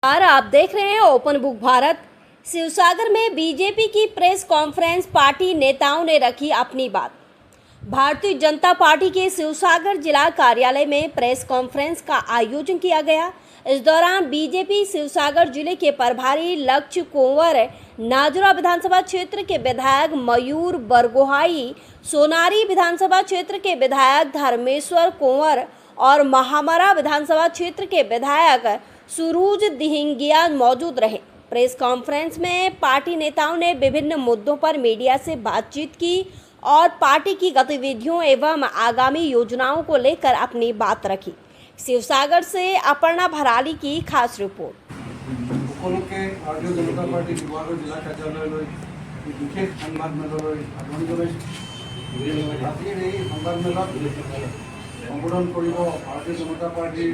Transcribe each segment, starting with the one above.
और आप देख रहे हैं ओपन बुक भारत। शिवसागर में बीजेपी की प्रेस कॉन्फ्रेंस, पार्टी नेताओं ने रखी अपनी बात। भारतीय जनता पार्टी के शिवसागर जिला कार्यालय में प्रेस कॉन्फ्रेंस का आयोजन किया गया। इस दौरान बीजेपी शिवसागर जिले के प्रभारी लक्ष्य कुंवर, नाजुरा विधानसभा क्षेत्र के विधायक मयूर बरगोहाई, सोनारी विधानसभा क्षेत्र के विधायक धर्मेश्वर कुंवर और महामरा विधानसभा क्षेत्र के विधायक सुरूज दिहिंगिया मौजूद रहे। प्रेस कॉन्फ्रेंस में पार्टी नेताओं ने विभिन्न मुद्दों पर मीडिया से बातचीत की और पार्टी की गतिविधियों एवं आगामी योजनाओं को लेकर अपनी बात रखी। शिवसागर से अपर्णा भराली की खास रिपोर्ट। भारतीय जनता पार्टी शिवसागर जिला कार्यालय विशेष संबादमेलলৈ आह्वान जनाइছোঁ। रातिर এই সংবাদমেলত সম্বোধন কৰিব ভাৰতীয় জনতা পাৰ্টিৰ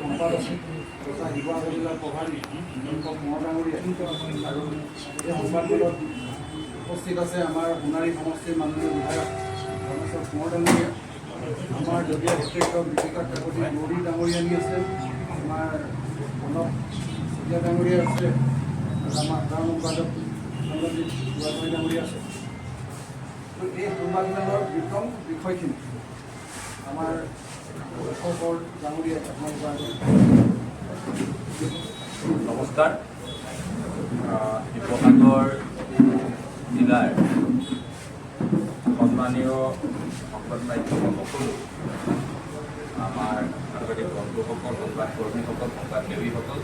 সংবাদ আছে তথা শিৱসাগৰ জিলাৰ প্ৰভাৰী কোঁৱৰ ডাঙৰীয়া আৰু এই সংবাদমেলত উপস্থিত আছে আমাৰ সোণাৰী সমষ্টিৰ মাননীয় বিধায়ক ধৰ্মেশ্বৰ কোঁৱৰ ডাঙৰীয়া, আমাৰ দলীয় অধ্যক্ষ দীপিকা কাকতি গৌৰী ডাঙৰীয়ানী আছে, আমাৰ প্ৰণৱ চুতীয়া ডাঙৰীয়া আছে আৰু আমাৰ গাঁও সম্পাদক সঞ্জীৱ বুঢ়াগোহাঁই ডাঙৰীয়া আছে। তো এই সংবাদমেলৰ বিতং বিষয়খিনি আমাৰ অশোকৰ ডাঙৰীয়াই আপোনালোকৰ নমস্কাৰ। শিৱসাগৰ জিলাৰ সন্মানীয় সংবাদ মাধ্যমৰ সকলো আমাৰ সাংবাদিক বন্ধুসকল, সংবাদকৰ্মীসকল, সংবাদসেৱীসকল